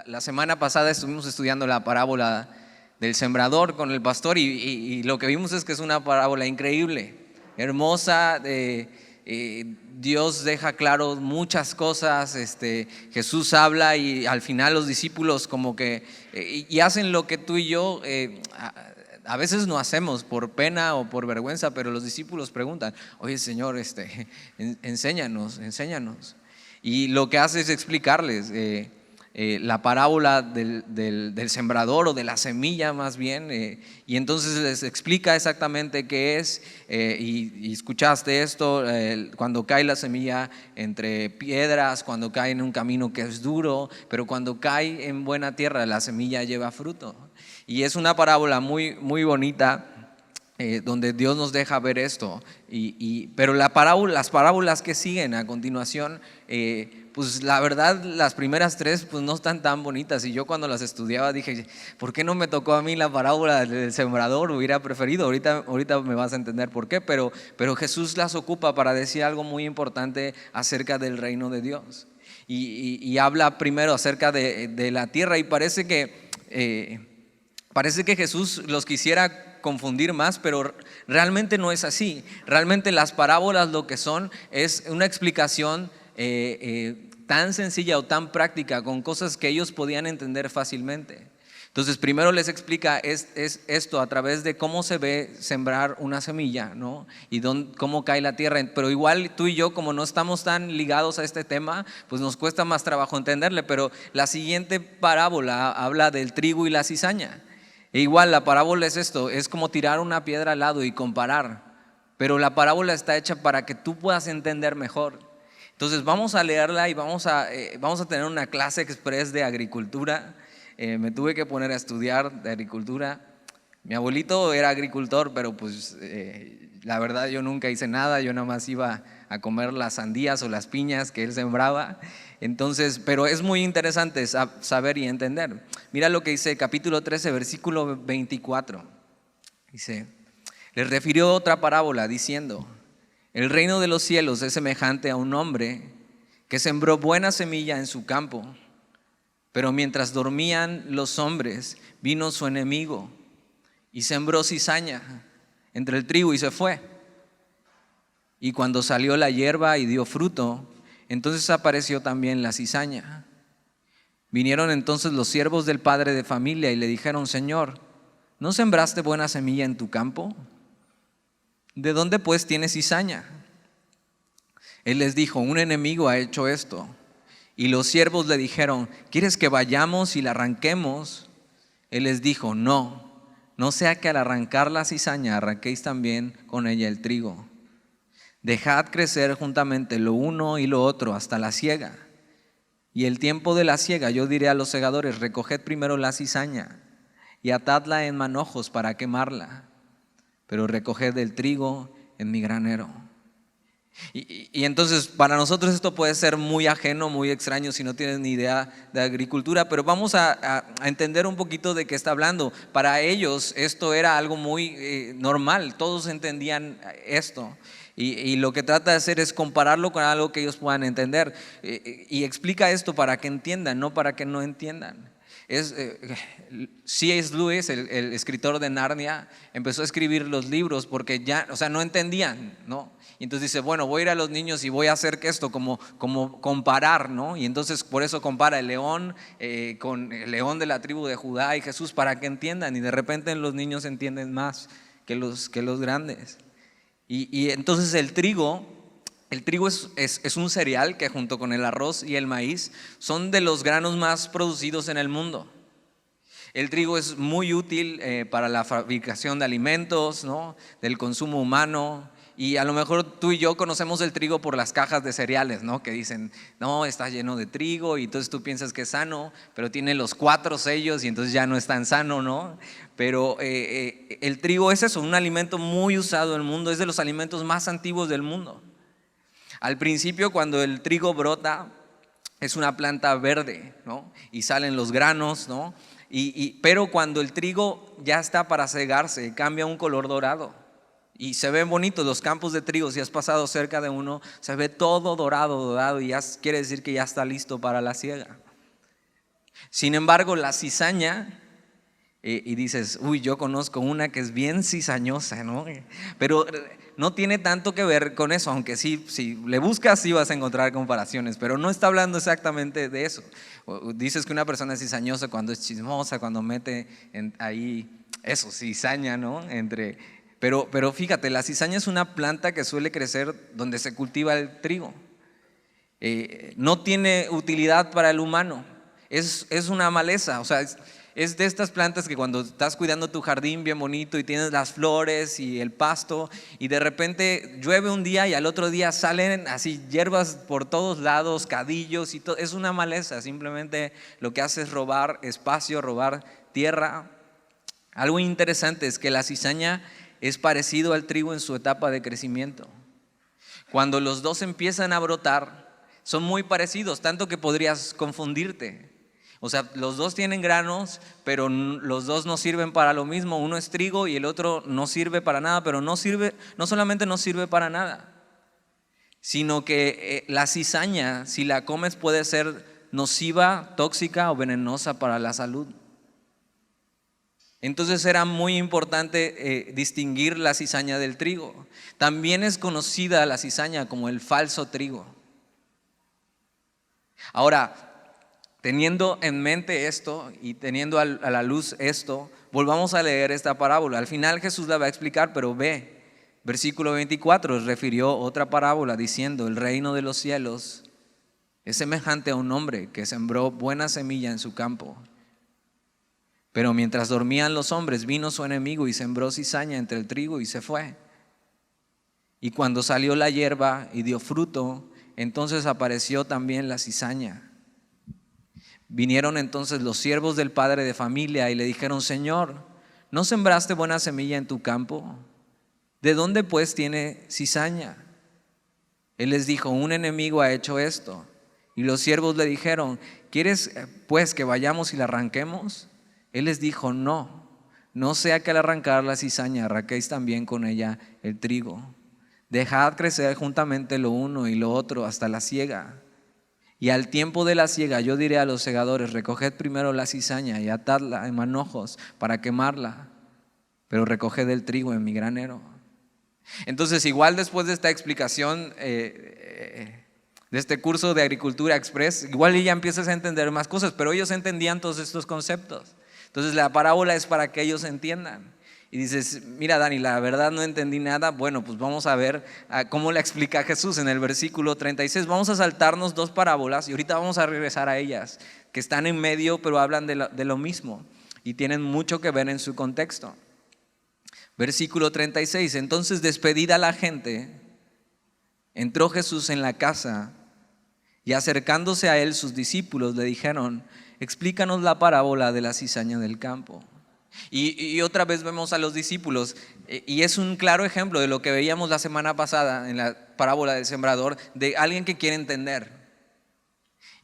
La semana pasada estuvimos estudiando la parábola del sembrador con el pastor y lo que vimos es que es una parábola increíble, hermosa. Dios deja claro muchas cosas. Jesús habla y al final los discípulos como que y hacen lo que tú y yo a veces no hacemos por pena o por vergüenza, pero los discípulos preguntan: oye, Señor, enséñanos. Y lo que hace es explicarles la parábola del sembrador o de la semilla más bien, y entonces les explica exactamente qué es. Y escuchaste esto, cuando cae la semilla entre piedras, cuando cae en un camino que es duro, pero cuando cae en buena tierra la semilla lleva fruto. Y es una parábola muy, muy bonita, donde Dios nos deja ver esto. Pero las parábolas que siguen a continuación, pues la verdad las primeras tres pues no están tan bonitas, y yo cuando las estudiaba dije: ¿por qué no me tocó a mí la parábola del sembrador? Hubiera preferido. Ahorita me vas a entender por qué, pero Jesús las ocupa para decir algo muy importante acerca del reino de Dios, y habla primero acerca de la tierra, y parece que Jesús los quisiera confundir más, pero realmente no es así. Realmente las parábolas lo que son es una explicación tan sencilla o tan práctica, con cosas que ellos podían entender fácilmente. Entonces primero les explica es esto a través de cómo se ve sembrar una semilla, ¿no? Y cómo cae la tierra. Pero igual tú y yo, como no estamos tan ligados a este tema, pues nos cuesta más trabajo entenderle. Pero la siguiente parábola habla del trigo y la cizaña. E igual la parábola es esto, es como tirar una piedra al lado y comparar, pero la parábola está hecha para que tú puedas entender mejor. Entonces vamos a leerla y vamos a tener una clase express de agricultura. Me tuve que poner a estudiar de agricultura. Mi abuelito era agricultor, pero pues la verdad yo nunca hice nada. Yo nada más iba a comer las sandías o las piñas que él sembraba. Entonces, pero es muy interesante saber y entender. Mira lo que dice capítulo 13, versículo 24. Dice: les refirió otra parábola diciendo: el reino de los cielos es semejante a un hombre que sembró buena semilla en su campo. Pero mientras dormían los hombres, vino su enemigo y sembró cizaña entre el trigo y se fue. Y cuando salió la hierba y dio fruto, entonces apareció también la cizaña. Vinieron entonces los siervos del padre de familia y le dijeron: Señor, ¿no sembraste buena semilla en tu campo? ¿De dónde pues tienes cizaña? Él les dijo: un enemigo ha hecho esto. Y los siervos le dijeron: ¿quieres que vayamos y la arranquemos? Él les dijo: no sea que al arrancar la cizaña arranquéis también con ella el trigo. Dejad crecer juntamente lo uno y lo otro hasta la siega. Y el tiempo de la siega yo diré a los segadores: recoged primero la cizaña y atadla en manojos para quemarla, pero recoged el trigo en mi granero. Y entonces para nosotros esto puede ser muy ajeno, muy extraño si no tienes ni idea de agricultura, pero vamos a entender un poquito de qué está hablando. Para ellos esto era algo muy normal, todos entendían esto. Y lo que trata de hacer es compararlo con algo que ellos puedan entender. Y explica esto para que entiendan, no para que no entiendan. C.S. Lewis, el escritor de Narnia, empezó a escribir los libros porque ya, no entendían, ¿no? Y entonces dice: bueno, voy a ir a los niños y voy a hacer esto como comparar, ¿no? Y entonces por eso compara el león con el león de la tribu de Judá y Jesús, para que entiendan. Y de repente los niños entienden más que los grandes. Y entonces el trigo es un cereal que junto con el arroz y el maíz son de los granos más producidos en el mundo. El trigo es muy útil para la fabricación de alimentos, ¿no? Del consumo humano. Y a lo mejor tú y yo conocemos el trigo por las cajas de cereales, ¿no? Que dicen: no, está lleno de trigo, y entonces tú piensas que es sano, pero tiene los 4 sellos y entonces ya no es tan sano, ¿no? Pero el trigo es eso, un alimento muy usado en el mundo, es de los alimentos más antiguos del mundo. Al principio, cuando el trigo brota, es una planta verde, ¿no? Y salen los granos, ¿no? Pero cuando el trigo ya está para cegarse, cambia un color dorado. Y se ven bonitos los campos de trigo. Si has pasado cerca de uno, se ve todo dorado, y ya quiere decir que ya está listo para la siega. Sin embargo, la cizaña, y dices, uy, yo conozco una que es bien cizañosa, ¿no? Pero no tiene tanto que ver con eso, aunque sí, si le buscas sí vas a encontrar comparaciones, pero no está hablando exactamente de eso. Dices que una persona es cizañosa cuando es chismosa, cuando mete ahí eso, cizaña, ¿no? Pero fíjate, la cizaña es una planta que suele crecer donde se cultiva el trigo. No tiene utilidad para el humano, es una maleza, o sea, es de estas plantas que cuando estás cuidando tu jardín bien bonito y tienes las flores y el pasto y de repente llueve un día y al otro día salen así hierbas por todos lados, cadillos y todo, es una maleza, simplemente lo que hace es robar espacio, robar tierra. Algo interesante es que la cizaña es parecido al trigo en su etapa de crecimiento. Cuando los dos empiezan a brotar, son muy parecidos, tanto que podrías confundirte. O sea, los dos tienen granos, pero los dos no sirven para lo mismo. Uno es trigo y el otro no sirve para nada, pero no solamente no sirve para nada, sino que la cizaña, si la comes, puede ser nociva, tóxica o venenosa para la salud. Entonces era muy importante distinguir la cizaña del trigo. También es conocida la cizaña como el falso trigo. Ahora, teniendo en mente esto y teniendo a la luz esto, volvamos a leer esta parábola. Al final Jesús la va a explicar, pero ve, versículo 24, refirió otra parábola diciendo: el reino de los cielos es semejante a un hombre que sembró buena semilla en su campo. Pero mientras dormían los hombres, vino su enemigo y sembró cizaña entre el trigo y se fue. Y cuando salió la hierba y dio fruto, entonces apareció también la cizaña. Vinieron entonces los siervos del padre de familia y le dijeron: Señor, ¿no sembraste buena semilla en tu campo? ¿De dónde pues tiene cizaña? Él les dijo: un enemigo ha hecho esto. Y los siervos le dijeron: ¿quieres pues que vayamos y la arranquemos? Él les dijo: no sea que al arrancar la cizaña arranquéis también con ella el trigo. Dejad crecer juntamente lo uno y lo otro hasta la siega. Y al tiempo de la siega yo diré a los segadores: recoged primero la cizaña y atadla en manojos para quemarla, pero recoged el trigo en mi granero. Entonces, igual después de esta explicación de este curso de Agricultura Express, igual ya empiezas a entender más cosas, pero ellos entendían todos estos conceptos. Entonces la parábola es para que ellos entiendan. Y dices: mira, Dani, la verdad no entendí nada. Bueno, pues vamos a ver cómo la explica Jesús en el versículo 36. Vamos a saltarnos dos parábolas y ahorita vamos a regresar a ellas, que están en medio pero hablan de lo mismo y tienen mucho que ver en su contexto. Versículo 36. Entonces, despedida la gente, entró Jesús en la casa y acercándose a él sus discípulos le dijeron: explícanos la parábola de la cizaña del campo. Y otra vez vemos a los discípulos y es un claro ejemplo de lo que veíamos la semana pasada en la parábola del sembrador, de alguien que quiere entender.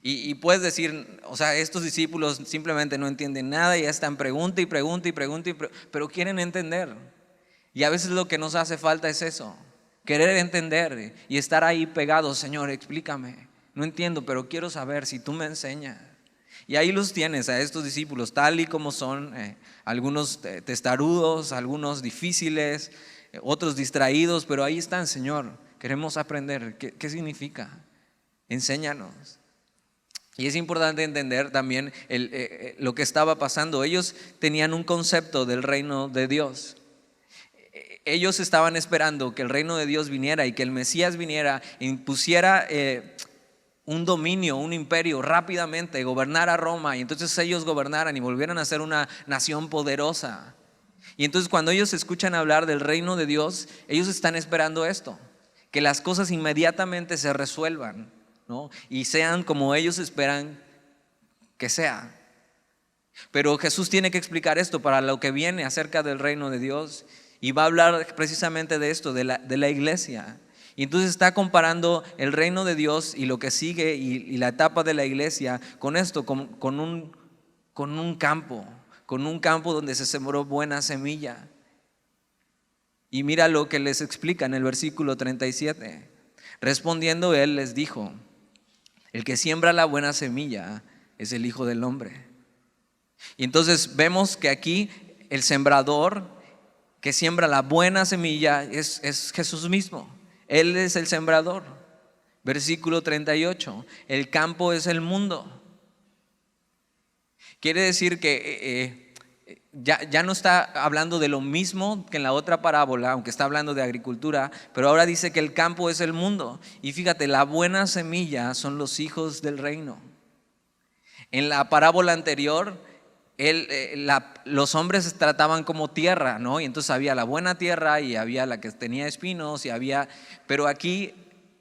Y puedes decir, o sea, estos discípulos simplemente no entienden nada y ya están pregunta y pregunta y pregunta, pero quieren entender. Y a veces lo que nos hace falta es eso, querer entender y estar ahí pegados: Señor, explícame, no entiendo, pero quiero saber si tú me enseñas. Y ahí los tienes a estos discípulos tal y como son, algunos testarudos, algunos difíciles, otros distraídos, pero ahí están: Señor, queremos aprender. ¿Qué significa? Enséñanos. Y es importante entender también lo que estaba pasando. Ellos tenían un concepto del reino de Dios. Ellos estaban esperando que el reino de Dios viniera y que el Mesías viniera e impusiera un dominio, un imperio rápidamente, gobernara Roma y entonces ellos gobernaran y volvieran a ser una nación poderosa. Y entonces cuando ellos escuchan hablar del reino de Dios, ellos están esperando esto, que las cosas inmediatamente se resuelvan, ¿no? Y sean como ellos esperan que sea. Pero Jesús tiene que explicar esto para lo que viene acerca del reino de Dios, y va a hablar precisamente de esto, de la iglesia. Y entonces está comparando el reino de Dios y lo que sigue y la etapa de la iglesia con esto, con un campo donde se sembró buena semilla. Y mira lo que les explica en el versículo 37. Respondiendo él les dijo: el que siembra la buena semilla es el Hijo del Hombre. Y entonces vemos que aquí el sembrador que siembra la buena semilla es Jesús mismo. Él es el sembrador. Versículo 38, el campo es el mundo. Quiere decir que ya no está hablando de lo mismo que en la otra parábola, aunque está hablando de agricultura, pero ahora dice que el campo es el mundo. Y fíjate, la buena semilla son los hijos del reino. En la parábola anterior, los hombres se trataban como tierra, ¿no? Y entonces había la buena tierra y había la que tenía espinos pero aquí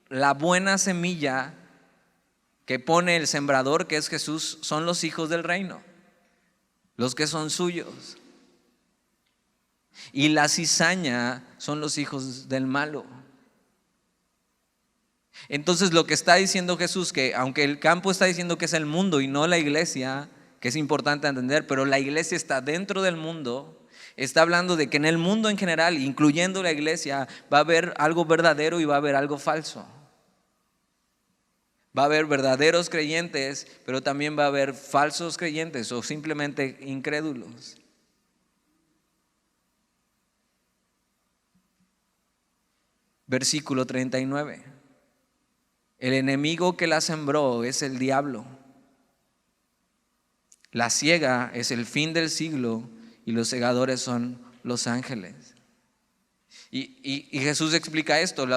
la buena semilla que pone el sembrador, que es Jesús, son los hijos del reino, los que son suyos. Y la cizaña son los hijos del malo. Entonces lo que está diciendo Jesús, que aunque el campo está diciendo que es el mundo y no la iglesia, que es importante entender, pero la iglesia está dentro del mundo, está hablando de que en el mundo en general, incluyendo la iglesia, va a haber algo verdadero y va a haber algo falso. Va a haber verdaderos creyentes, pero también va a haber falsos creyentes o simplemente incrédulos. Versículo 39. El enemigo que la sembró es el diablo. La siega es el fin del siglo y los segadores son los ángeles. Y Jesús explica esto.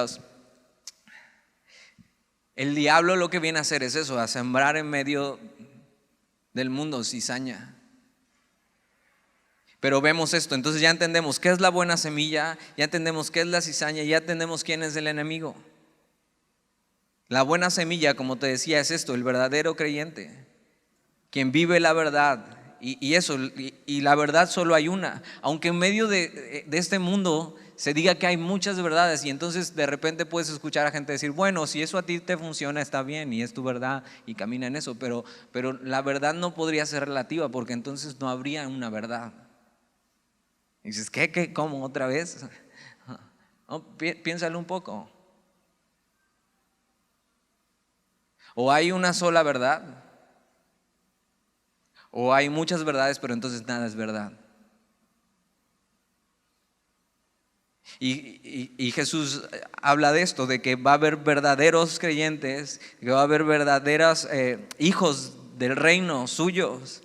El diablo lo que viene a hacer es eso, a sembrar en medio del mundo cizaña. Pero vemos esto, entonces ya entendemos qué es la buena semilla, ya entendemos qué es la cizaña, ya entendemos quién es el enemigo. La buena semilla, como te decía, es esto, el verdadero creyente, quien vive la verdad. Y la verdad solo hay una. Aunque en medio de este mundo se diga que hay muchas verdades, y entonces de repente puedes escuchar a gente decir, bueno, si eso a ti te funciona está bien y es tu verdad y camina en eso, pero la verdad no podría ser relativa, porque entonces no habría una verdad. Y dices, ¿qué? ¿Cómo? ¿Otra vez? No, piénsalo un poco. O hay una sola verdad, o hay muchas verdades, pero entonces nada es verdad. Y Jesús habla de esto, de que va a haber verdaderos creyentes, que va a haber verdaderos hijos del reino suyos.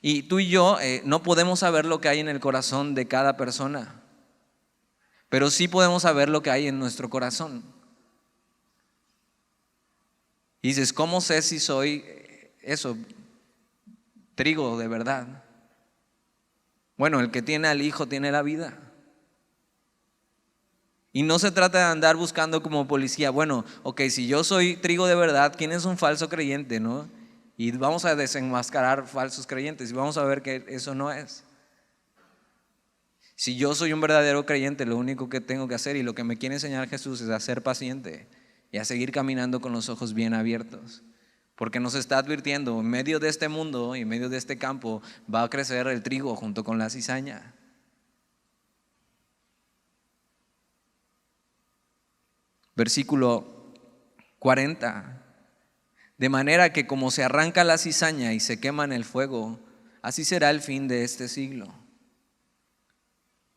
Y tú y yo no podemos saber lo que hay en el corazón de cada persona, pero sí podemos saber lo que hay en nuestro corazón. Y dices, ¿cómo sé si soy eso, trigo de verdad? Bueno, el que tiene al Hijo tiene la vida. Y no se trata de andar buscando como policía, bueno, ok, si yo soy trigo de verdad, ¿quién es un falso creyente, no? Y vamos a desenmascarar falsos creyentes y vamos a ver que eso no es. Si yo soy un verdadero creyente, lo único que tengo que hacer y lo que me quiere enseñar Jesús es a ser paciente y a seguir caminando con los ojos bien abiertos. Porque nos está advirtiendo, en medio de este mundo y en medio de este campo va a crecer el trigo junto con la cizaña. Versículo 40. De manera que como se arranca la cizaña y se quema en el fuego, así será el fin de este siglo.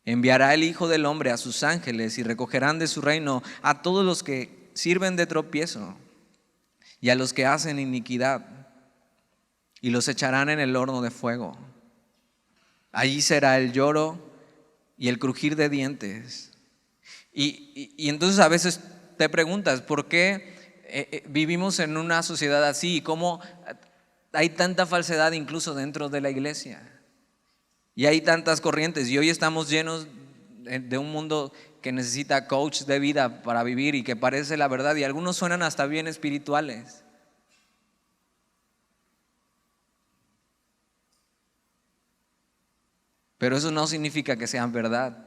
Enviará el Hijo del Hombre a sus ángeles y recogerán de su reino a todos los que sirven de tropiezo y a los que hacen iniquidad, y los echarán en el horno de fuego. Allí será el lloro y el crujir de dientes. Y entonces a veces te preguntas, ¿por qué vivimos en una sociedad así? ¿Y cómo hay tanta falsedad incluso dentro de la iglesia? Y hay tantas corrientes, y hoy estamos llenos de un mundo que necesita coach de vida para vivir y que parece la verdad, y algunos suenan hasta bien espirituales. Pero eso no significa que sean verdad.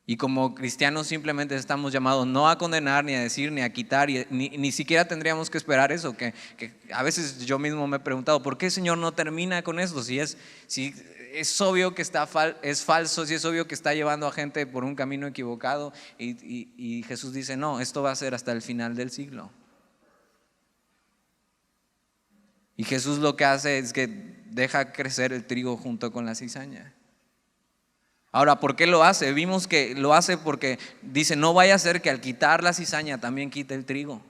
Y como cristianos simplemente estamos llamados no a condenar, ni a decir, ni a quitar, ni siquiera tendríamos que esperar eso, que a veces yo mismo me he preguntado, ¿por qué el Señor no termina con esto? Si es obvio que es falso, si es obvio que está llevando a gente por un camino equivocado, y Jesús dice, no, esto va a ser hasta el final del siglo. Y Jesús lo que hace es que deja crecer el trigo junto con la cizaña. Ahora, ¿por qué lo hace? Vimos que lo hace porque dice, no vaya a ser que al quitar la cizaña también quite el trigo.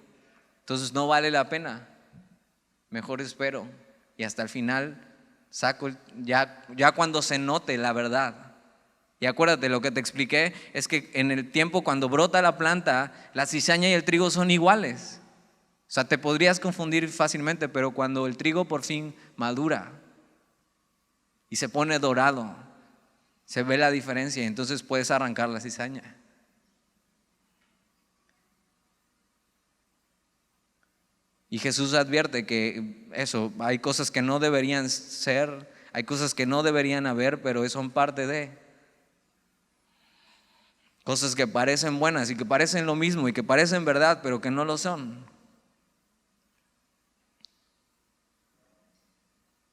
Entonces no vale la pena. Mejor espero y hasta el final saco ya cuando se note la verdad. Y acuérdate, lo que te expliqué es que en el tiempo cuando brota la planta, la cizaña y el trigo son iguales. O sea, te podrías confundir fácilmente, pero cuando el trigo por fin madura y se pone dorado, se ve la diferencia y entonces puedes arrancar la cizaña. Y Jesús advierte que hay cosas que no deberían ser, hay cosas que no deberían haber, pero son parte de. Cosas que parecen buenas y que parecen lo mismo y que parecen verdad, pero que no lo son.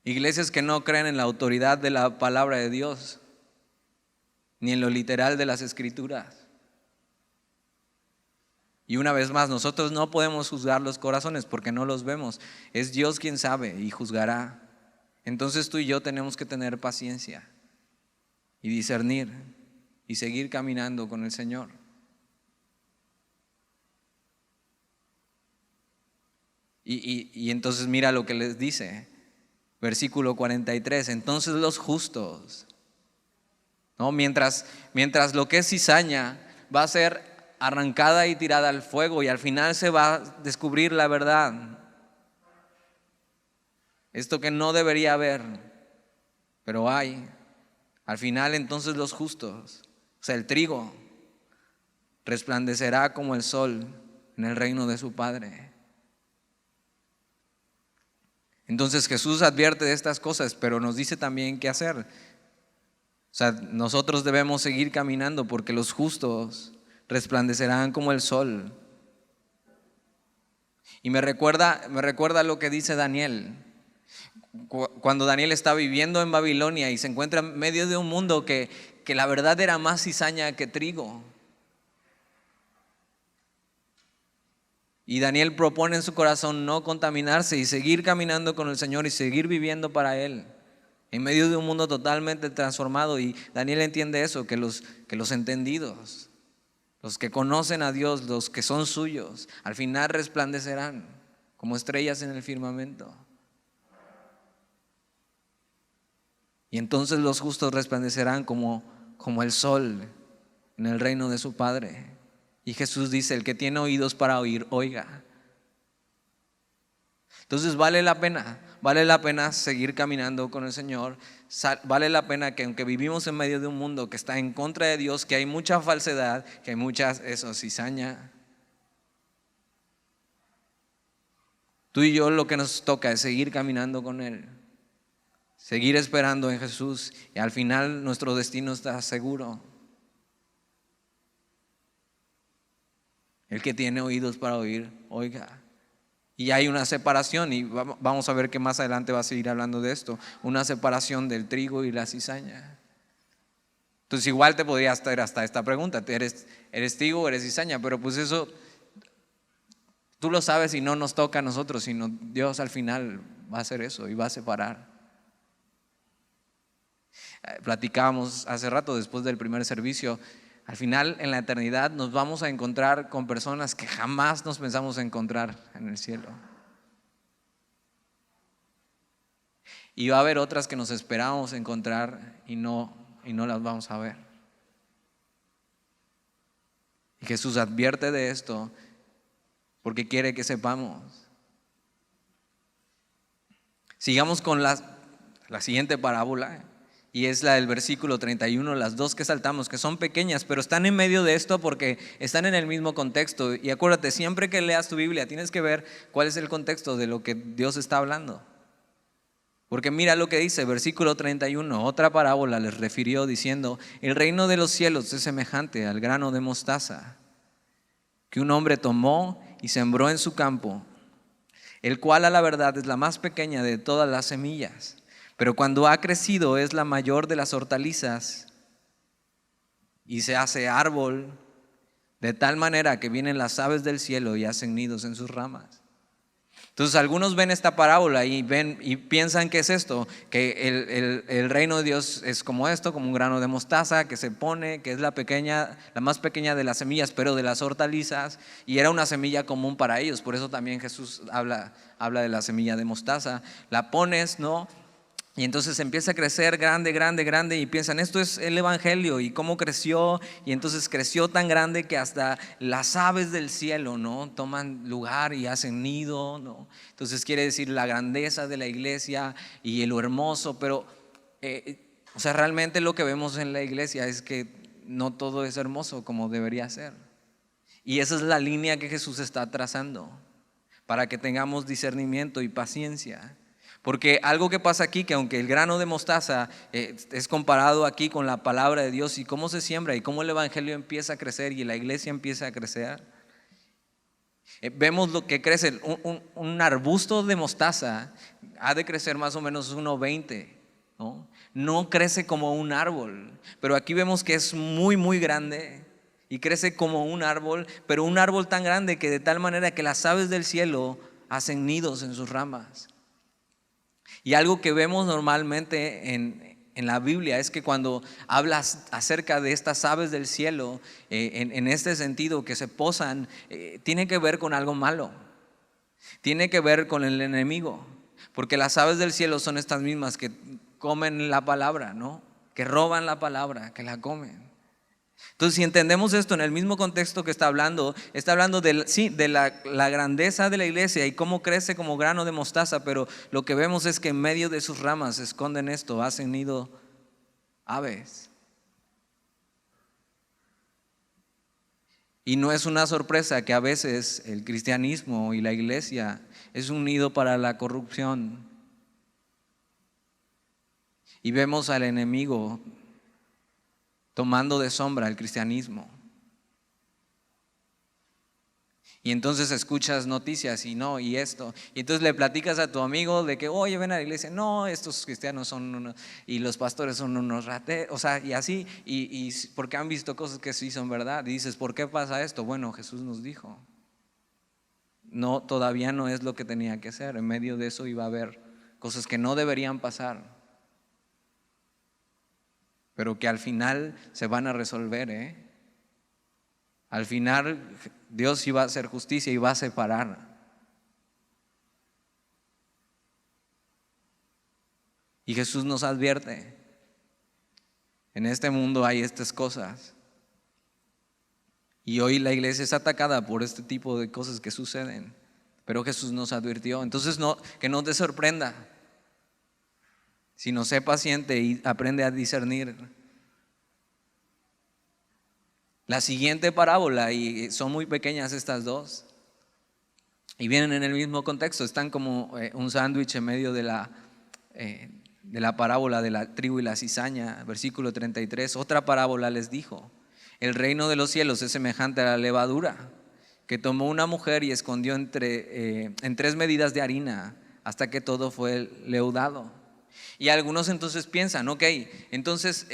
Iglesias que no creen en la autoridad de la palabra de Dios, ni en lo literal de las Escrituras. Y una vez más, nosotros no podemos juzgar los corazones porque no los vemos. Es Dios quien sabe y juzgará. Entonces tú y yo tenemos que tener paciencia y discernir y seguir caminando con el Señor. Y entonces mira lo que les dice, versículo 43, entonces los justos, ¿no? Mientras lo que es cizaña va a ser arrancada y tirada al fuego y al final se va a descubrir la verdad. Esto que no debería haber, pero hay. Al final entonces los justos, o sea el trigo, resplandecerá como el sol en el reino de su Padre. Entonces Jesús advierte de estas cosas, pero nos dice también qué hacer. O sea, nosotros debemos seguir caminando porque los justos resplandecerán como el sol. Y me recuerda lo que dice Daniel. Cuando Daniel está viviendo en Babilonia y se encuentra en medio de un mundo que la verdad era más cizaña que trigo. Y Daniel propone en su corazón no contaminarse y seguir caminando con el Señor y seguir viviendo para Él. En medio de un mundo totalmente transformado. Y Daniel entiende eso, que los entendidos, los que conocen a Dios, los que son suyos, al final resplandecerán como estrellas en el firmamento. Y entonces los justos resplandecerán como el sol en el reino de su Padre. Y Jesús dice, el que tiene oídos para oír, oiga. Entonces vale la pena seguir caminando con el Señor. Vale la pena que aunque vivimos en medio de un mundo que está en contra de Dios, que hay mucha falsedad, que hay mucha cizaña, tú y yo lo que nos toca es seguir caminando con Él, seguir esperando en Jesús y al final nuestro destino está seguro. El que tiene oídos para oír, oiga. Y hay una separación y vamos a ver que más adelante va a seguir hablando de esto, una separación del trigo y la cizaña. Entonces igual te podría estar hasta esta pregunta, ¿eres trigo o eres cizaña? Pero pues eso tú lo sabes y no nos toca a nosotros, sino Dios al final va a hacer eso y va a separar. Platicábamos hace rato después del primer servicio. Al final, en la eternidad, nos vamos a encontrar con personas que jamás nos pensamos encontrar en el cielo. Y va a haber otras que nos esperamos encontrar y no las vamos a ver. Y Jesús advierte de esto porque quiere que sepamos. Sigamos con la siguiente parábola. Y es la del versículo 31, las dos que saltamos, que son pequeñas, pero están en medio de esto porque están en el mismo contexto. Y acuérdate, siempre que leas tu Biblia tienes que ver cuál es el contexto de lo que Dios está hablando. Porque mira lo que dice, versículo 31, otra parábola les refirió diciendo, el reino de los cielos es semejante al grano de mostaza que un hombre tomó y sembró en su campo, el cual a la verdad es la más pequeña de todas las semillas. Pero cuando ha crecido es la mayor de las hortalizas y se hace árbol de tal manera que vienen las aves del cielo y hacen nidos en sus ramas. Entonces algunos ven esta parábola y ven y piensan que es esto, que el reino de Dios es como esto, como un grano de mostaza que se pone, que es la más pequeña de las semillas, pero de las hortalizas, y era una semilla común para ellos. Por eso también Jesús habla de la semilla de mostaza. La pones, ¿no? Y entonces empieza a crecer grande, grande, grande, y piensan, esto es el evangelio, y cómo creció. Y entonces creció tan grande que hasta las aves del cielo, ¿no?, toman lugar y hacen nido, ¿no? Entonces quiere decir la grandeza de la iglesia y lo hermoso. Pero o sea, realmente lo que vemos en la iglesia es que no todo es hermoso como debería ser. Y esa es la línea que Jesús está trazando para que tengamos discernimiento y paciencia. Porque algo que pasa aquí, que aunque el grano de mostaza es comparado aquí con la palabra de Dios y cómo se siembra y cómo el evangelio empieza a crecer y la iglesia empieza a crecer, vemos lo que crece. Un arbusto de mostaza ha de crecer más o menos 1,20, ¿no? No crece como un árbol, pero aquí vemos que es muy, muy grande y crece como un árbol, pero un árbol tan grande que de tal manera que las aves del cielo hacen nidos en sus ramas. Y algo que vemos normalmente en la Biblia es que cuando hablas acerca de estas aves del cielo, en este sentido que se posan, tiene que ver con algo malo, tiene que ver con el enemigo, porque las aves del cielo son estas mismas que comen la palabra, ¿no?, que roban la palabra, que la comen. Entonces, si entendemos esto en el mismo contexto que está hablando de la grandeza de la iglesia y cómo crece como grano de mostaza, pero lo que vemos es que en medio de sus ramas se esconden esto, hacen nido aves. Y no es una sorpresa que a veces el cristianismo y la iglesia es un nido para la corrupción. Y vemos al enemigo tomando de sombra el cristianismo. Y entonces escuchas noticias y esto. Y entonces le platicas a tu amigo de que, oye, ven a la iglesia. No, estos cristianos son unos, y los pastores son unos rateros. O sea, y así, y porque han visto cosas que sí son verdad. Y dices, ¿por qué pasa esto? Bueno, Jesús nos dijo. No, todavía no es lo que tenía que ser. En medio de eso iba a haber cosas que no deberían pasar, pero que al final se van a resolver, Al final Dios iba a hacer justicia y va a separar. Y Jesús nos advierte, en este mundo hay estas cosas. Y hoy la iglesia es atacada por este tipo de cosas que suceden. Pero Jesús nos advirtió. Entonces que no te sorprenda, sino sé paciente y aprende a discernir. La siguiente parábola, y son muy pequeñas estas dos, y vienen en el mismo contexto, están como un sándwich en medio de la parábola de la trigo y la cizaña. Versículo 33, otra parábola les dijo: el reino de los cielos es semejante a la levadura que tomó una mujer y escondió en 3 medidas de harina hasta que todo fue leudado. Y algunos entonces piensan, ok, entonces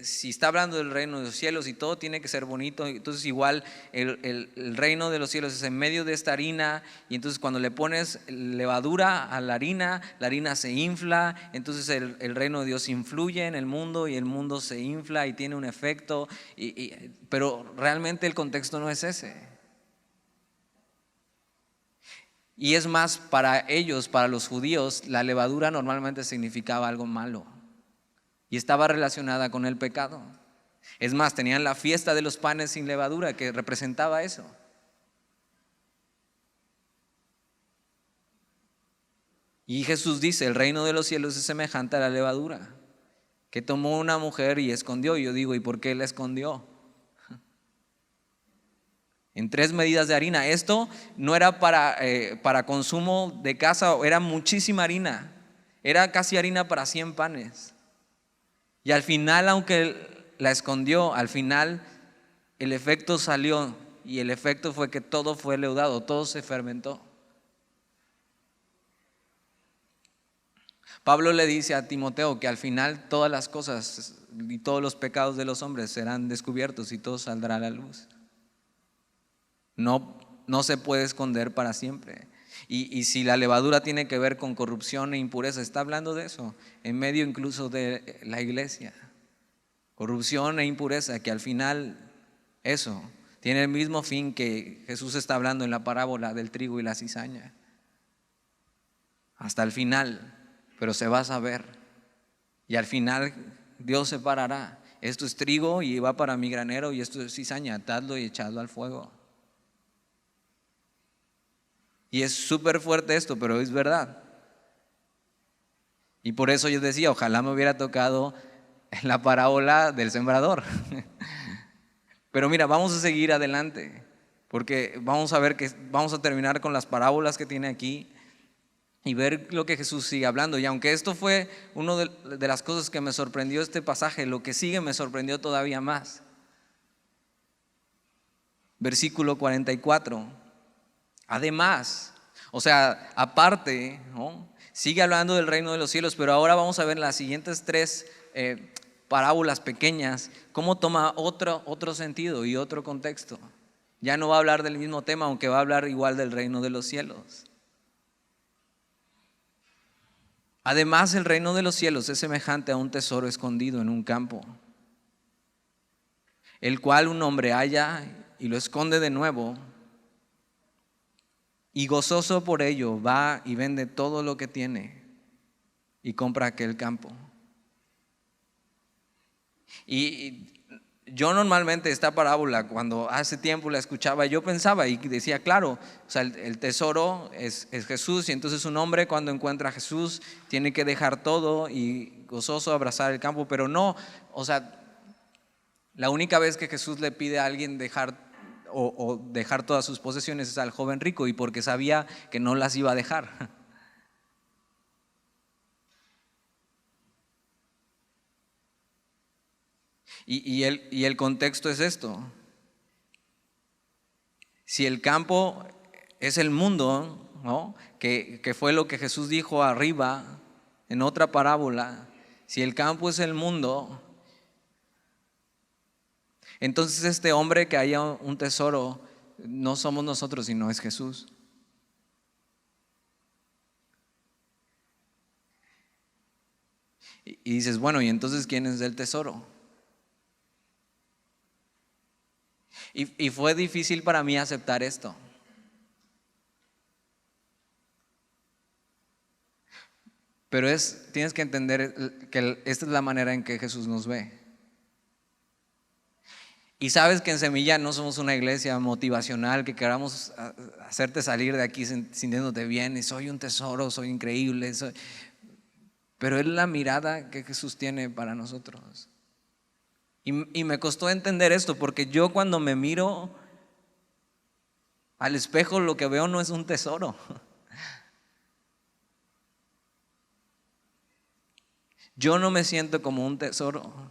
si está hablando del reino de los cielos y todo tiene que ser bonito, entonces igual el reino de los cielos es en medio de esta harina, y entonces cuando le pones levadura a la harina se infla, entonces el reino de Dios influye en el mundo y el mundo se infla y tiene un efecto, pero realmente el contexto no es ese. Y es más, para ellos, para los judíos, la levadura normalmente significaba algo malo y estaba relacionada con el pecado. Es más, tenían la fiesta de los panes sin levadura, que representaba eso. Y Jesús dice: el reino de los cielos es semejante a la levadura que tomó una mujer y escondió. Y yo digo, ¿y por qué la escondió? En 3 medidas de harina. Esto no era para consumo de casa, era muchísima harina. Era casi harina para 100 panes. Y al final, aunque la escondió, al final el efecto salió, y el efecto fue que todo fue leudado, todo se fermentó. Pablo le dice a Timoteo que al final todas las cosas y todos los pecados de los hombres serán descubiertos y todo saldrá a la luz. No se puede esconder para siempre. Y si la levadura tiene que ver con corrupción e impureza, está hablando de eso, en medio incluso de la iglesia. Corrupción e impureza, que al final eso tiene el mismo fin que Jesús está hablando en la parábola del trigo y la cizaña. Hasta el final, pero se va a saber. Y al final Dios separará. Esto es trigo y va para mi granero, y esto es cizaña, atadlo y echadlo al fuego. Y es súper fuerte esto, pero es verdad. Y por eso yo decía, ojalá me hubiera tocado en la parábola del sembrador. Pero mira, vamos a seguir adelante, porque vamos a ver que vamos a terminar con las parábolas que tiene aquí y ver lo que Jesús sigue hablando. Y aunque esto fue una de las cosas que me sorprendió este pasaje, lo que sigue me sorprendió todavía más. Versículo 44. Además, o sea, aparte, ¿no? Sigue hablando del reino de los cielos, pero ahora vamos a ver en las siguientes tres parábolas pequeñas cómo toma otro sentido y otro contexto. Ya no va a hablar del mismo tema, aunque va a hablar igual del reino de los cielos. Además, el reino de los cielos es semejante a un tesoro escondido en un campo, el cual un hombre halla y lo esconde de nuevo, y gozoso por ello va y vende todo lo que tiene y compra aquel campo. Y yo normalmente esta parábola, cuando hace tiempo la escuchaba, yo pensaba y decía, claro, o sea, el tesoro es Jesús, y entonces un hombre cuando encuentra a Jesús tiene que dejar todo y gozoso abrazar el campo, pero no, o sea, la única vez que Jesús le pide a alguien dejar o dejar todas sus posesiones es al joven rico, y porque sabía que no las iba a dejar. Y el contexto es esto. Si el campo es el mundo, ¿no? que fue lo que Jesús dijo arriba en otra parábola, si el campo es el mundo, entonces este hombre que haya un tesoro no somos nosotros, sino es Jesús. Y dices, bueno, ¿y entonces quién es el tesoro? Y fue difícil para mí aceptar esto. Pero tienes que entender que esta es la manera en que Jesús nos ve. Y sabes que en Semilla no somos una iglesia motivacional que queramos hacerte salir de aquí sintiéndote bien y soy un tesoro, soy increíble. Pero es la mirada que Jesús tiene para nosotros. Y me costó entender esto, porque yo cuando me miro al espejo lo que veo no es un tesoro. Yo no me siento como un tesoro.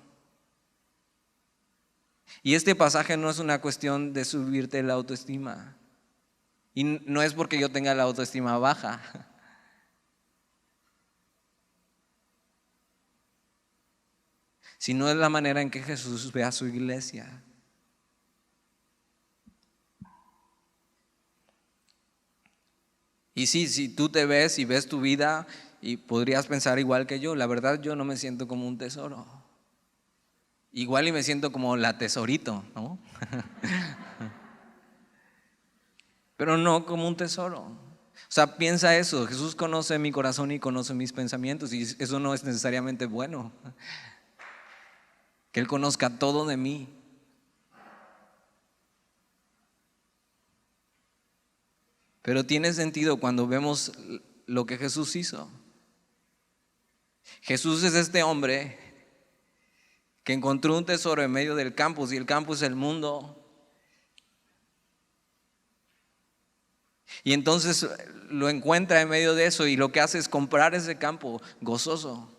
Y este pasaje no es una cuestión de subirte la autoestima. Y no es porque yo tenga la autoestima baja. Sino es la manera en que Jesús ve a su iglesia. Y sí, si tú te ves y ves tu vida y podrías pensar igual que yo, la verdad yo no me siento como un tesoro. Igual y me siento como la tesorito, ¿no? Pero no como un tesoro. O sea, piensa eso, Jesús conoce mi corazón y conoce mis pensamientos, y eso no es necesariamente bueno. Que Él conozca todo de mí. Pero tiene sentido cuando vemos lo que Jesús hizo. Jesús es este hombre que encontró un tesoro en medio del campus, y el campus es el mundo. Y entonces lo encuentra en medio de eso, y lo que hace es comprar ese campo gozoso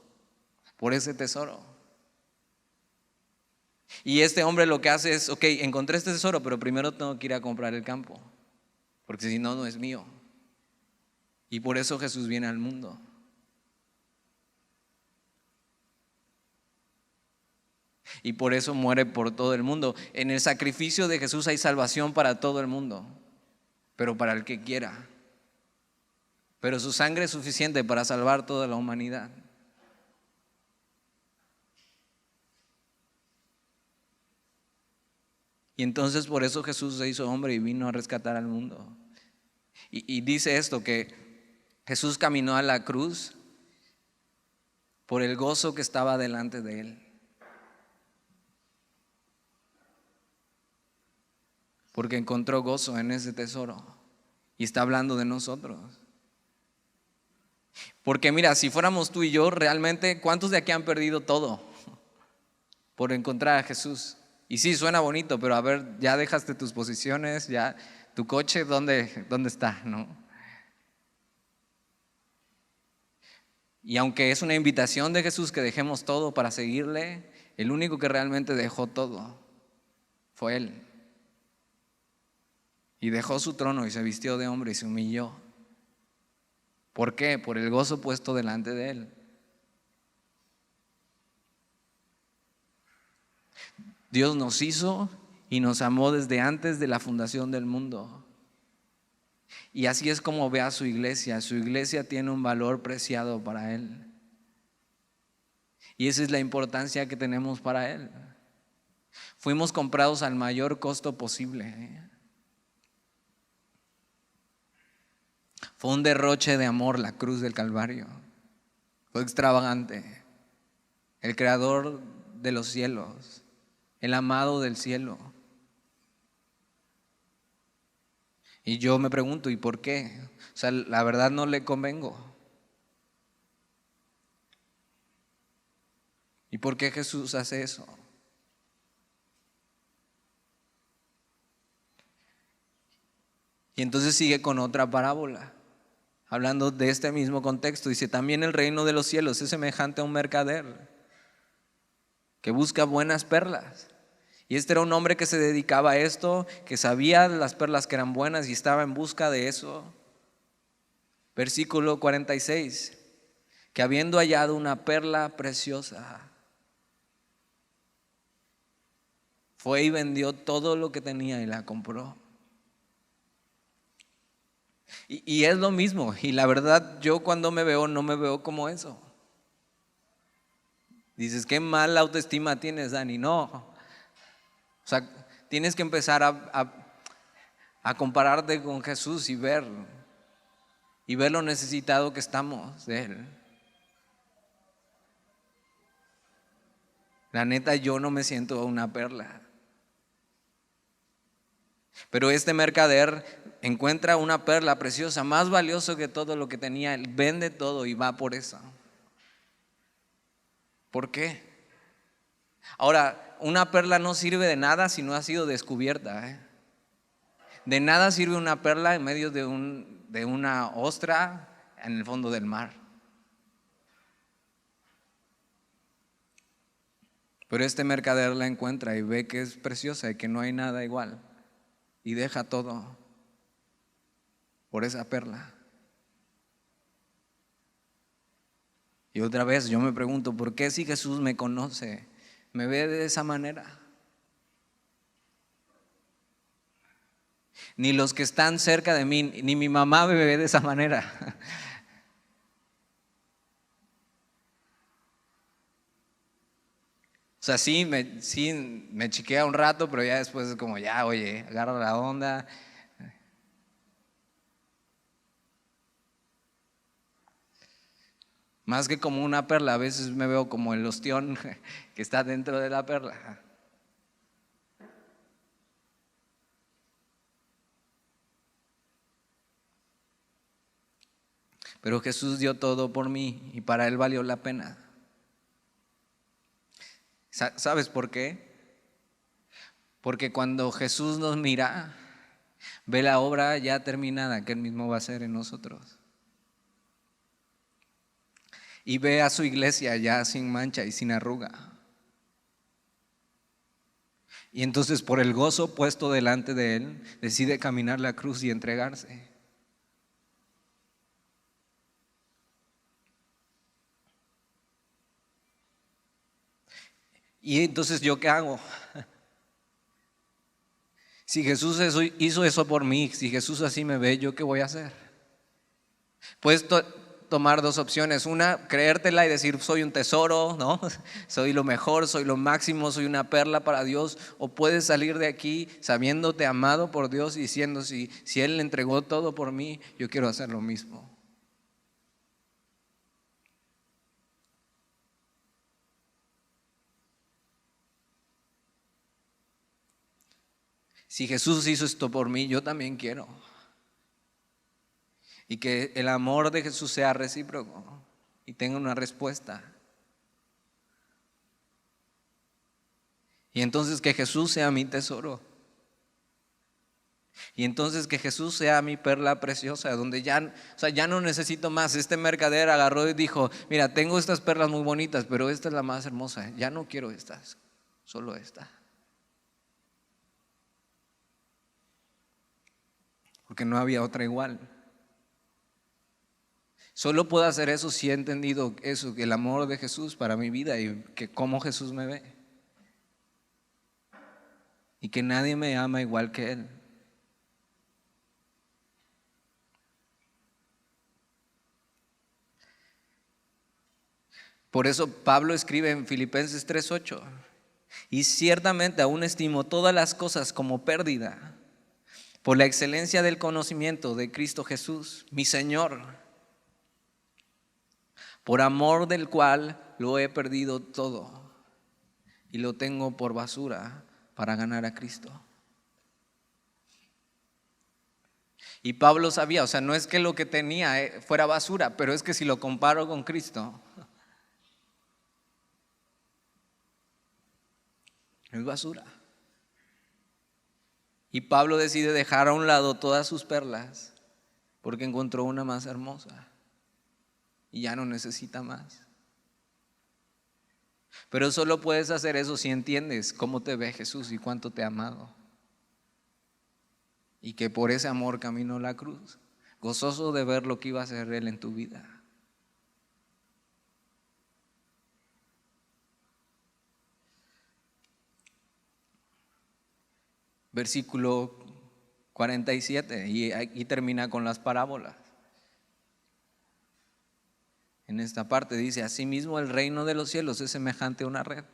por ese tesoro. Y este hombre lo que hace es, ok, encontré este tesoro, pero primero tengo que ir a comprar el campo, porque si no, no es mío. Y por eso Jesús viene al mundo. Y por eso muere por todo el mundo. En el sacrificio de Jesús hay salvación para todo el mundo, pero para el que quiera. pero su sangre es suficiente para salvar toda la humanidad. Y entonces por eso Jesús se hizo hombre y vino a rescatar al mundo. Y dice esto, que Jesús caminó a la cruz por el gozo que estaba delante de él. Porque encontró gozo en ese tesoro. Y está hablando de nosotros. Porque mira, si fuéramos tú y yo, realmente, ¿cuántos de aquí han perdido todo por encontrar a Jesús? Y sí, suena bonito, pero a ver, ya dejaste tus posiciones, ya tu coche, ¿dónde está? ¿No? Y aunque es una invitación de Jesús que dejemos todo para seguirle, el único que realmente dejó todo fue Él. Y dejó su trono y se vistió de hombre y se humilló. ¿Por qué? Por el gozo puesto delante de Él. Dios nos hizo y nos amó desde antes de la fundación del mundo. Y así es como ve a su iglesia. Su iglesia tiene un valor preciado para Él. Y esa es la importancia que tenemos para Él. Fuimos comprados al mayor costo posible. Fue un derroche de amor la cruz del Calvario. Fue extravagante. El creador de los cielos, el amado del cielo. Y yo me pregunto, ¿y por qué? O sea, la verdad no le convengo. ¿Y por qué Jesús hace eso? Y entonces sigue con otra parábola, hablando de este mismo contexto. Dice, también el reino de los cielos es semejante a un mercader que busca buenas perlas. Y este era un hombre que se dedicaba a esto, que sabía las perlas que eran buenas y estaba en busca de eso. Versículo 46, que habiendo hallado una perla preciosa, fue y vendió todo lo que tenía y la compró. Y es lo mismo, y la verdad yo cuando me veo no me veo como eso. Dices, qué mala autoestima tienes, Dani. No, o sea, tienes que empezar a compararte con Jesús y ver lo necesitado que estamos de Él. La neta, yo no me siento una perla. Pero este mercader encuentra una perla preciosa, más valioso que todo lo que tenía. Él vende todo y va por eso. ¿Por qué? Ahora, una perla no sirve de nada si no ha sido descubierta. De nada sirve una perla en medio de una ostra en el fondo del mar. Pero este mercader la encuentra y ve que es preciosa y que no hay nada igual. Y deja todo por esa perla. Y otra vez yo me pregunto, ¿por qué si Jesús me conoce, me ve de esa manera? Ni los que están cerca de mí, ni mi mamá me ve de esa manera. O sea, sí me chiquea un rato, pero ya después es como, ya, oye, agarra la onda. Más que como una perla, a veces me veo como el ostión que está dentro de la perla. Pero Jesús dio todo por mí y para Él valió la pena. ¿Sabes por qué? Porque cuando Jesús nos mira, ve la obra ya terminada que Él mismo va a hacer en nosotros. Y ve a su iglesia ya sin mancha y sin arruga. Y entonces por el gozo puesto delante de Él, decide caminar la cruz y entregarse. Y entonces, ¿yo qué hago? Si Jesús hizo eso por mí, si Jesús así me ve, ¿yo qué voy a hacer? Puedes tomar dos opciones. Una, creértela y decir soy un tesoro, ¿no? Soy lo mejor, soy lo máximo, soy una perla para Dios. O puedes salir de aquí sabiéndote amado por Dios y diciendo si Él le entregó todo por mí, yo quiero hacer lo mismo. Si Jesús hizo esto por mí, yo también quiero. Y que el amor de Jesús sea recíproco y tenga una respuesta. Y entonces que Jesús sea mi tesoro. Y entonces que Jesús sea mi perla preciosa, donde ya no necesito más. Este mercader agarró y dijo, mira, tengo estas perlas muy bonitas, pero esta es la más hermosa. Ya no quiero estas, solo esta. Porque no había otra igual. Solo puedo hacer eso si he entendido eso, el amor de Jesús para mi vida y que cómo Jesús me ve. Y que nadie me ama igual que Él. Por eso Pablo escribe en Filipenses 3:8, y ciertamente aún estimo todas las cosas como pérdida por la excelencia del conocimiento de Cristo Jesús, mi Señor, por amor del cual lo he perdido todo y lo tengo por basura para ganar a Cristo. Y Pablo sabía, o sea, no es que lo que tenía fuera basura, pero es que si lo comparo con Cristo, es basura. Y Pablo decide dejar a un lado todas sus perlas porque encontró una más hermosa y ya no necesita más. Pero solo puedes hacer eso si entiendes cómo te ve Jesús y cuánto te ha amado. Y que por ese amor caminó la cruz, gozoso de ver lo que iba a hacer Él en tu vida. Versículo 47, y aquí termina con las parábolas. En esta parte dice, asimismo el reino de los cielos es semejante a una red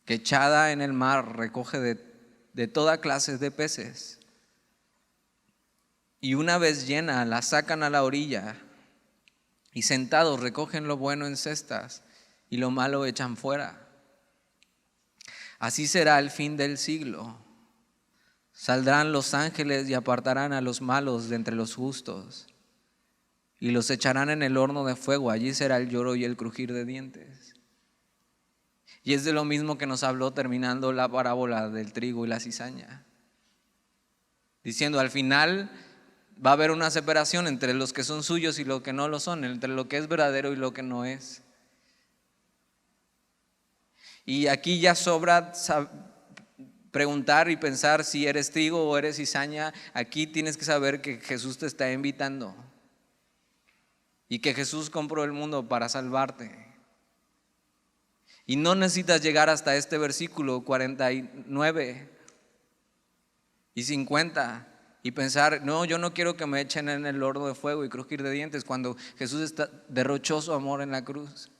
que echada en el mar recoge de toda clase de peces. Y una vez llena la sacan a la orilla y sentados recogen lo bueno en cestas y lo malo echan fuera. Así será el fin del siglo. Saldrán los ángeles y apartarán a los malos de entre los justos y los echarán en el horno de fuego. Allí será el lloro y el crujir de dientes. Y es de lo mismo que nos habló terminando la parábola del trigo y la cizaña, diciendo al final va a haber una separación entre los que son suyos y los que no lo son, entre lo que es verdadero y lo que no es. Y aquí ya sobra preguntar y pensar si eres trigo o eres cizaña. Aquí tienes que saber que Jesús te está invitando y que Jesús compró el mundo para salvarte. Y no necesitas llegar hasta este versículo 49 y 50 y pensar, no, yo no quiero que me echen en el horno de fuego y crujir de dientes, cuando Jesús derrochó su amor en la cruz.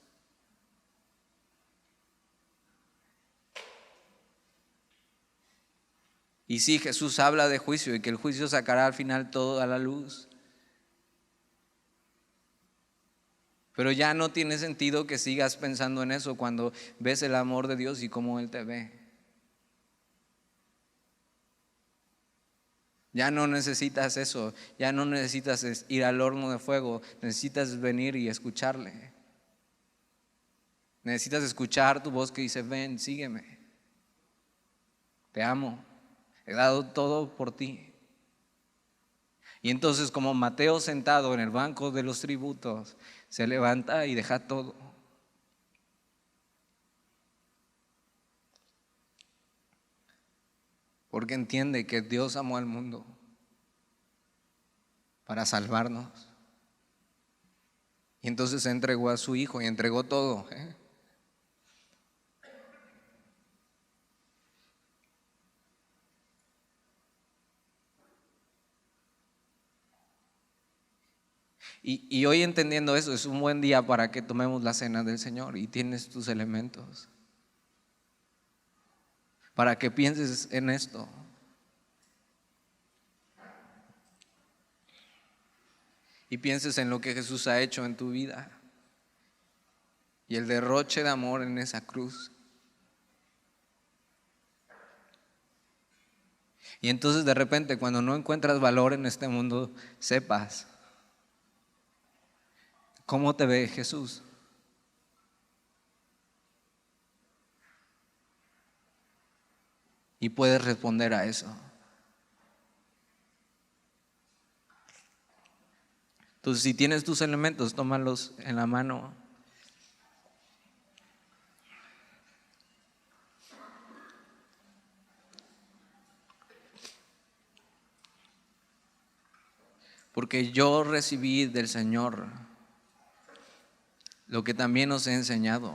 Y sí, Jesús habla de juicio y que el juicio sacará al final todo a la luz. Pero ya no tiene sentido que sigas pensando en eso cuando ves el amor de Dios y cómo Él te ve. Ya no necesitas eso, ya no necesitas ir al horno de fuego, necesitas venir y escucharle. Necesitas escuchar tu voz que dice, ven, sígueme. Te amo, he dado todo por ti. Y entonces, como Mateo sentado en el banco de los tributos, se levanta y deja todo. Porque entiende que Dios amó al mundo para salvarnos. Y entonces se entregó a su Hijo y entregó todo. Y hoy entendiendo eso, es un buen día para que tomemos la cena del Señor y tienes tus elementos. Para que pienses en esto. Y pienses en lo que Jesús ha hecho en tu vida. Y el derroche de amor en esa cruz. Y entonces de repente cuando no encuentras valor en este mundo, sepas cómo te ve Jesús. Y puedes responder a eso. Entonces, si tienes tus elementos, tómalos en la mano. Porque yo recibí del Señor lo que también os he enseñado.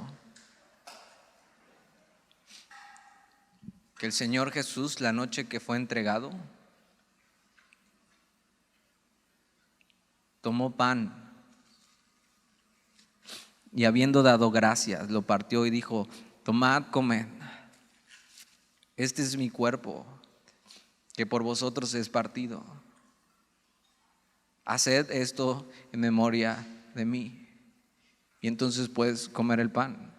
Que el Señor Jesús, la noche que fue entregado, tomó pan y habiendo dado gracias, lo partió y dijo: tomad, comed, este es mi cuerpo, que por vosotros es partido. Haced esto en memoria de mí. Y entonces puedes comer el pan.